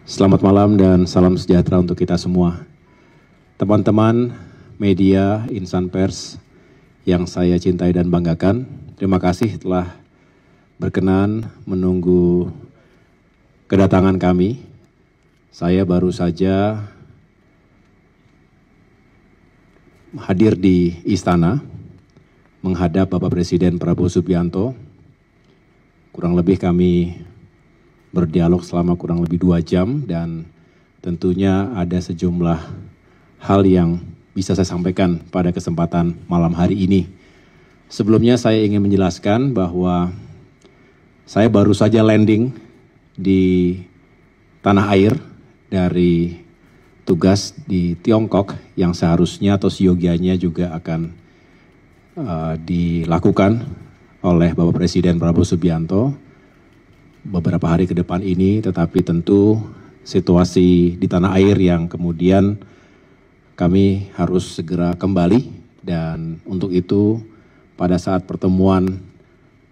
Selamat malam dan salam sejahtera untuk kita semua. Teman-teman media, insan pers yang saya cintai dan banggakan, terima kasih telah berkenan menunggu kedatangan kami. Saya baru saja hadir di istana menghadap Bapak Presiden Prabowo Subianto. Kurang lebih kami berdialog selama kurang lebih 2 jam dan tentunya ada sejumlah hal yang bisa saya sampaikan pada kesempatan malam hari ini. Sebelumnya saya ingin menjelaskan bahwa saya baru saja landing di tanah air dari tugas di Tiongkok yang seharusnya atau seyogianya juga akan dilakukan oleh Bapak Presiden Prabowo Subianto beberapa hari ke depan ini, tetapi tentu situasi di tanah air yang kemudian kami harus segera kembali, dan untuk itu pada saat pertemuan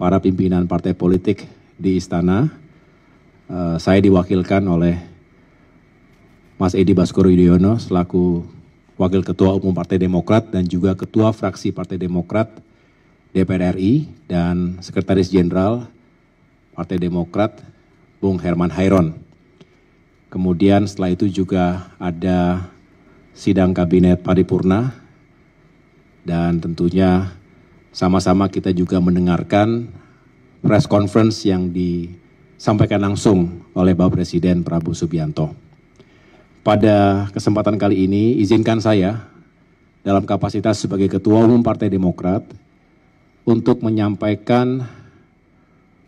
para pimpinan partai politik di istana, saya diwakilkan oleh Mas Edi Baskoro Yudhoyono selaku Wakil Ketua Umum Partai Demokrat dan juga Ketua Fraksi Partai Demokrat DPR RI dan Sekretaris Jenderal Partai Demokrat, Bung Herman Hairon. Kemudian setelah itu juga ada sidang kabinet paripurna dan tentunya sama-sama kita juga mendengarkan press conference yang disampaikan langsung oleh Bapak Presiden Prabowo Subianto. Pada kesempatan kali ini izinkan saya dalam kapasitas sebagai Ketua Umum Partai Demokrat untuk menyampaikan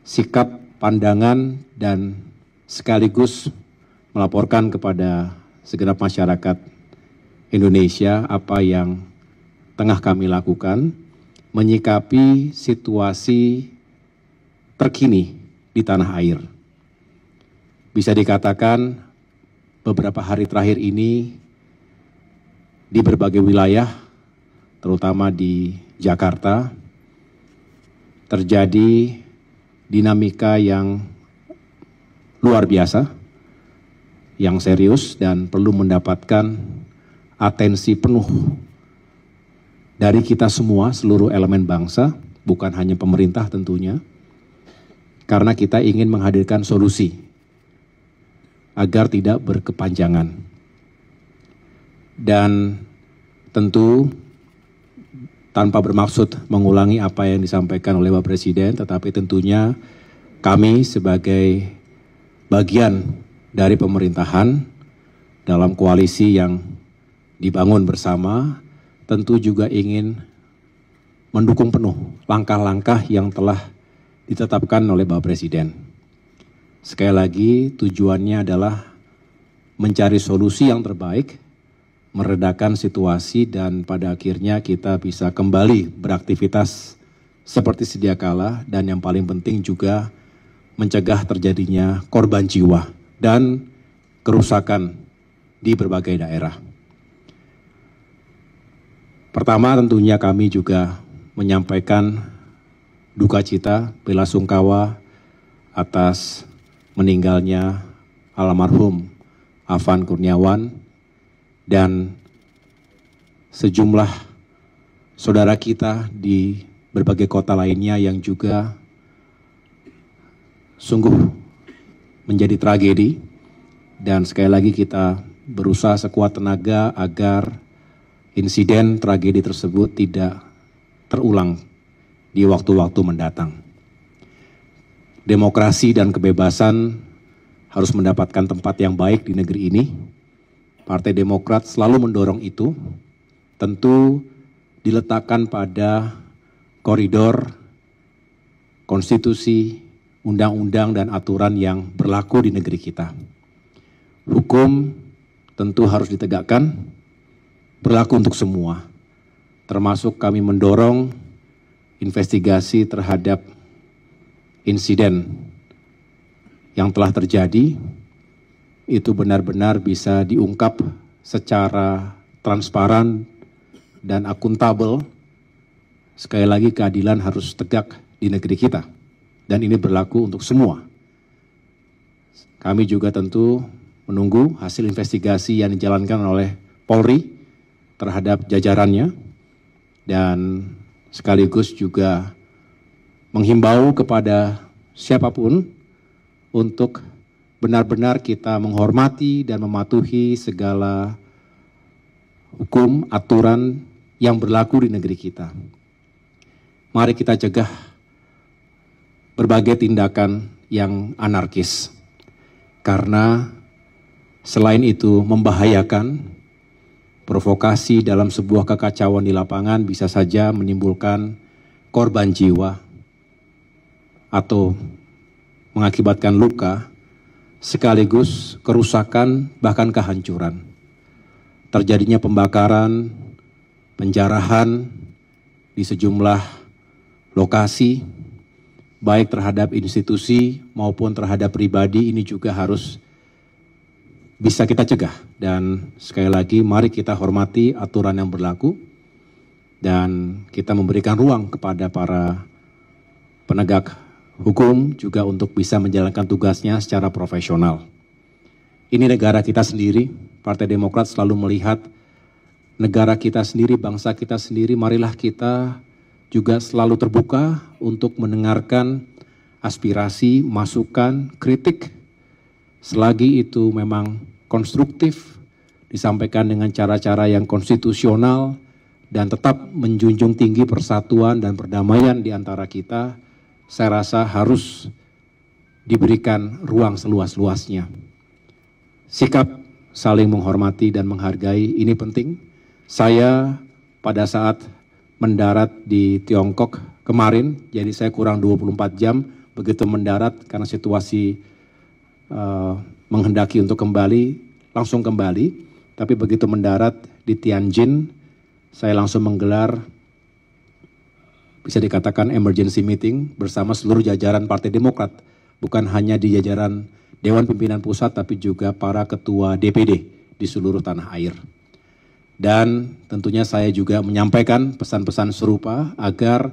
sikap, pandangan, dan sekaligus melaporkan kepada segenap masyarakat Indonesia apa yang tengah kami lakukan menyikapi situasi terkini di tanah air. Bisa dikatakan beberapa hari terakhir ini di berbagai wilayah, terutama di Jakarta, terjadi dinamika yang luar biasa, yang serius dan perlu mendapatkan atensi penuh dari kita semua, seluruh elemen bangsa, bukan hanya pemerintah tentunya, karena kita ingin menghadirkan solusi agar tidak berkepanjangan. Dan tentu tanpa bermaksud mengulangi apa yang disampaikan oleh Bapak Presiden, tetapi tentunya kami sebagai bagian dari pemerintahan dalam koalisi yang dibangun bersama, tentu juga ingin mendukung penuh langkah-langkah yang telah ditetapkan oleh Bapak Presiden. Sekali lagi tujuannya adalah mencari solusi yang terbaik, meredakan situasi, dan pada akhirnya kita bisa kembali beraktivitas seperti sedia kala, dan yang paling penting juga mencegah terjadinya korban jiwa dan kerusakan di berbagai daerah. Pertama tentunya kami juga menyampaikan duka cita, bela sungkawa atas meninggalnya almarhum Afan Kurniawan dan sejumlah saudara kita di berbagai kota lainnya yang juga sungguh menjadi tragedi, dan sekali lagi kita berusaha sekuat tenaga agar insiden tragedi tersebut tidak terulang di waktu-waktu mendatang. Demokrasi dan kebebasan harus mendapatkan tempat yang baik di negeri ini. Partai Demokrat selalu mendorong itu, tentu diletakkan pada koridor konstitusi, undang-undang, dan aturan yang berlaku di negeri kita. Hukum tentu harus ditegakkan, berlaku untuk semua, termasuk kami mendorong investigasi terhadap insiden yang telah terjadi, itu benar-benar bisa diungkap secara transparan dan akuntabel. Sekali lagi keadilan harus tegak di negeri kita, dan ini berlaku untuk semua. Kami juga tentu menunggu hasil investigasi yang dijalankan oleh Polri terhadap jajarannya, dan sekaligus juga menghimbau kepada siapapun untuk benar-benar kita menghormati dan mematuhi segala hukum, aturan yang berlaku di negeri kita. Mari kita cegah berbagai tindakan yang anarkis, karena selain itu membahayakan, provokasi dalam sebuah kekacauan di lapangan bisa saja menimbulkan korban jiwa atau mengakibatkan luka, sekaligus kerusakan bahkan kehancuran. Terjadinya pembakaran, penjarahan di sejumlah lokasi, baik terhadap institusi maupun terhadap pribadi, ini juga harus bisa kita cegah. Dan sekali lagi, mari kita hormati aturan yang berlaku dan kita memberikan ruang kepada para penegak hukum juga untuk bisa menjalankan tugasnya secara profesional. Ini negara kita sendiri, Partai Demokrat selalu melihat negara kita sendiri, bangsa kita sendiri, marilah kita juga selalu terbuka untuk mendengarkan aspirasi, masukan, kritik, selagi itu memang konstruktif, disampaikan dengan cara-cara yang konstitusional, dan tetap menjunjung tinggi persatuan dan perdamaian di antara kita. Saya rasa harus diberikan ruang seluas-luasnya. Sikap saling menghormati dan menghargai ini penting. Saya pada saat mendarat di Tiongkok kemarin, jadi saya kurang 24 jam begitu mendarat karena situasi menghendaki untuk kembali, langsung kembali. Tapi begitu mendarat di Tianjin, saya langsung menggelar bisa dikatakan emergency meeting bersama seluruh jajaran Partai Demokrat. Bukan hanya di jajaran Dewan Pimpinan Pusat, tapi juga para ketua DPD di seluruh tanah air. Dan tentunya saya juga menyampaikan pesan-pesan serupa agar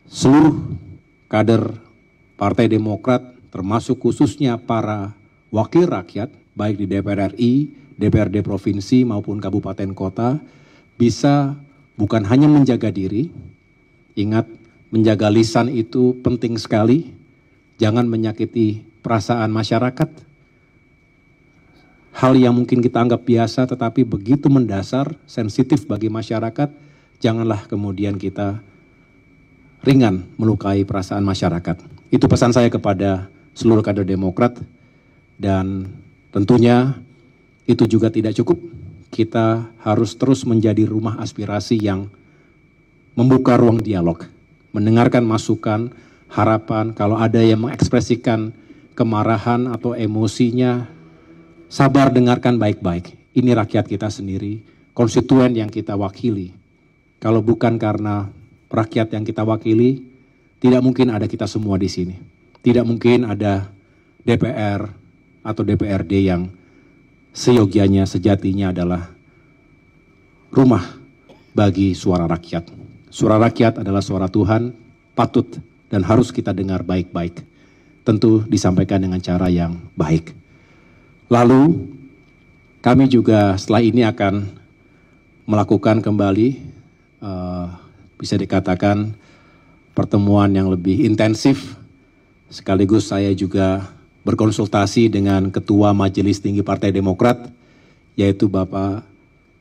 seluruh kader Partai Demokrat, termasuk khususnya para wakil rakyat, baik di DPR RI, DPRD Provinsi maupun Kabupaten Kota, bisa bukan hanya menjaga diri. Ingat, menjaga lisan itu penting sekali. Jangan menyakiti perasaan masyarakat. Hal yang mungkin kita anggap biasa tetapi begitu mendasar, sensitif bagi masyarakat, janganlah kemudian kita ringan melukai perasaan masyarakat. Itu pesan saya kepada seluruh kader Demokrat, dan tentunya itu juga tidak cukup. Kita harus terus menjadi rumah aspirasi yang membuka ruang dialog, mendengarkan masukan, harapan. Kalau ada yang mengekspresikan kemarahan atau emosinya, sabar dengarkan baik-baik. Ini rakyat kita sendiri, konstituen yang kita wakili. Kalau bukan karena rakyat yang kita wakili, tidak mungkin ada kita semua di sini. Tidak mungkin ada DPR atau DPRD yang seyogianya, sejatinya adalah rumah bagi suara rakyat. Suara rakyat adalah suara Tuhan, patut dan harus kita dengar baik-baik. Tentu disampaikan dengan cara yang baik. Lalu kami juga setelah ini akan melakukan kembali bisa dikatakan pertemuan yang lebih intensif. Sekaligus saya juga berkonsultasi dengan Ketua Majelis Tinggi Partai Demokrat, yaitu Bapak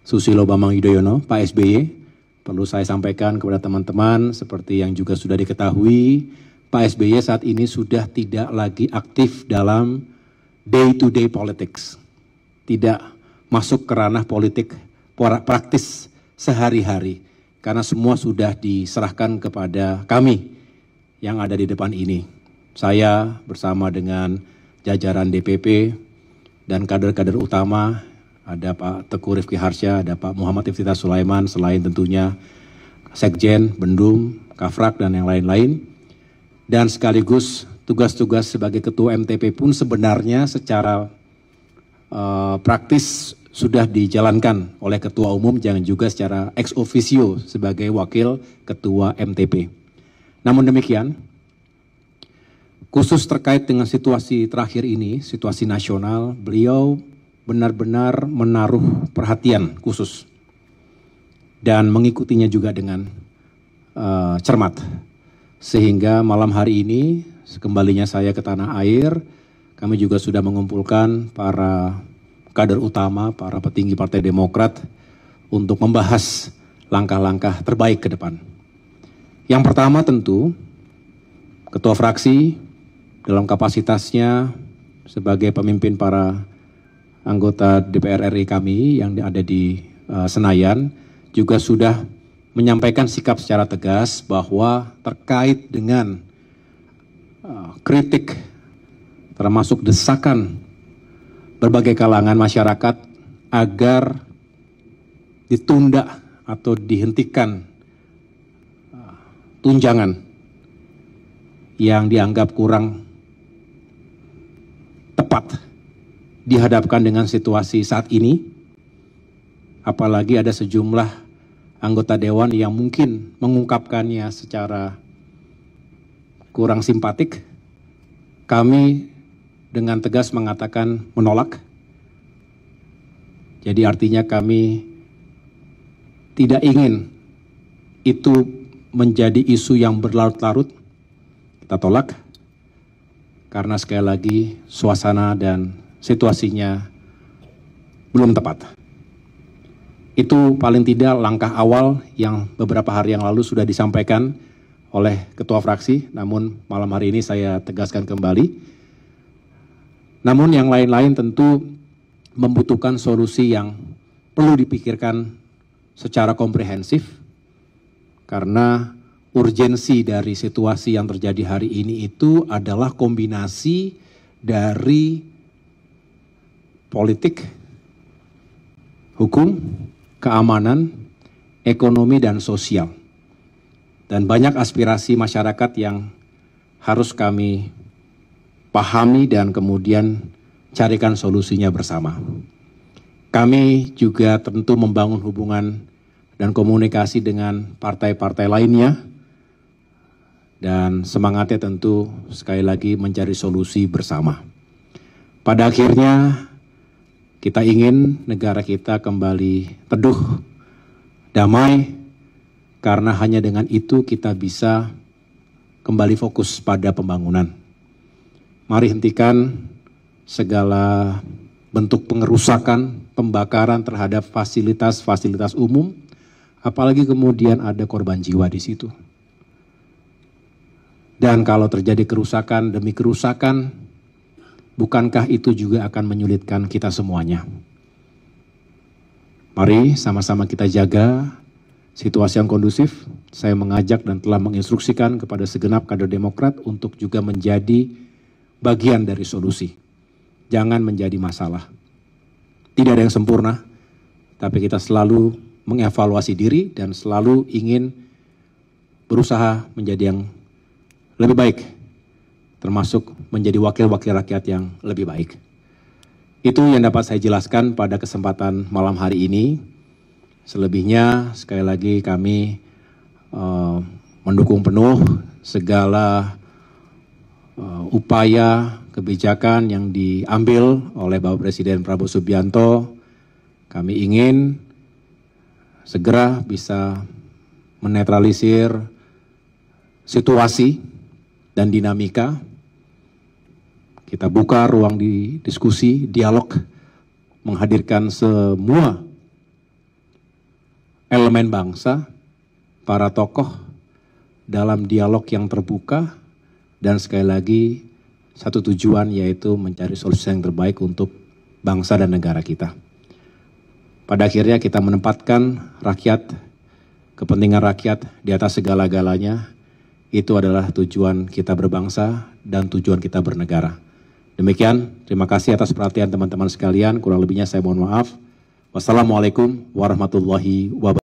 Susilo Bambang Yudhoyono, Pak SBY. Perlu saya sampaikan kepada teman-teman, seperti yang juga sudah diketahui, Pak SBY saat ini sudah tidak lagi aktif dalam day-to-day politics. Tidak masuk ke ranah politik praktis sehari-hari, karena semua sudah diserahkan kepada kami yang ada di depan ini. Saya bersama dengan jajaran DPP dan kader-kader utama, ada Pak Teguh Rifki Harsha, ada Pak Muhammad Iftithar Sulaiman, selain tentunya Sekjen, Bendum, Kafrak, dan yang lain-lain. Dan sekaligus tugas-tugas sebagai Ketua MTP pun sebenarnya secara praktis sudah dijalankan oleh Ketua Umum, jangan juga secara ex officio sebagai Wakil Ketua MTP. Namun demikian, khusus terkait dengan situasi terakhir ini, situasi nasional, beliau benar-benar menaruh perhatian khusus dan mengikutinya juga dengan cermat. Sehingga malam hari ini, sekembalinya saya ke tanah air, kami juga sudah mengumpulkan para kader utama, para petinggi Partai Demokrat untuk membahas langkah-langkah terbaik ke depan. Yang pertama tentu, Ketua Fraksi dalam kapasitasnya sebagai pemimpin para anggota DPR RI kami yang ada di Senayan juga sudah menyampaikan sikap secara tegas bahwa terkait dengan kritik termasuk desakan berbagai kalangan masyarakat agar ditunda atau dihentikan tunjangan yang dianggap kurang tepat dihadapkan dengan situasi saat ini, apalagi ada sejumlah anggota dewan yang mungkin mengungkapkannya secara kurang simpatik, kami dengan tegas mengatakan menolak. Jadi artinya kami tidak ingin itu menjadi isu yang berlarut-larut. Kita tolak karena sekali lagi suasana dan situasinya belum tepat. Itu paling tidak langkah awal yang beberapa hari yang lalu sudah disampaikan oleh Ketua Fraksi, namun malam hari ini saya tegaskan kembali. Namun yang lain-lain tentu membutuhkan solusi yang perlu dipikirkan secara komprehensif, karena urgensi dari situasi yang terjadi hari ini itu adalah kombinasi dari politik, hukum, keamanan, ekonomi, dan sosial. Dan banyak aspirasi masyarakat yang harus kami pahami dan kemudian carikan solusinya bersama. Kami juga tentu membangun hubungan dan komunikasi dengan partai-partai lainnya, dan semangatnya tentu sekali lagi mencari solusi bersama. Pada akhirnya kita ingin negara kita kembali teduh, damai, karena hanya dengan itu kita bisa kembali fokus pada pembangunan. Mari hentikan segala bentuk pengerusakan, pembakaran terhadap fasilitas-fasilitas umum, apalagi kemudian ada korban jiwa di situ. Dan kalau terjadi kerusakan demi kerusakan, bukankah itu juga akan menyulitkan kita semuanya? Mari sama-sama kita jaga situasi yang kondusif. Saya mengajak dan telah menginstruksikan kepada segenap kader Demokrat untuk juga menjadi bagian dari solusi. Jangan menjadi masalah. Tidak ada yang sempurna, tapi kita selalu mengevaluasi diri dan selalu ingin berusaha menjadi yang lebih baik, termasuk menjadi wakil-wakil rakyat yang lebih baik. Itu yang dapat saya jelaskan pada kesempatan malam hari ini. Selebihnya sekali lagi kami mendukung penuh segala upaya kebijakan yang diambil oleh Bapak Presiden Prabowo Subianto. Kami ingin segera bisa menetralisir situasi dan dinamika. Kita buka ruang di diskusi, dialog, menghadirkan semua elemen bangsa, para tokoh dalam dialog yang terbuka, dan sekali lagi satu tujuan, yaitu mencari solusi yang terbaik untuk bangsa dan negara kita. Pada akhirnya kita menempatkan rakyat, kepentingan rakyat di atas segala-galanya. Itu adalah tujuan kita berbangsa dan tujuan kita bernegara. Demikian, terima kasih atas perhatian teman-teman sekalian. Kurang lebihnya saya mohon maaf. Wassalamualaikum warahmatullahi wabarakatuh.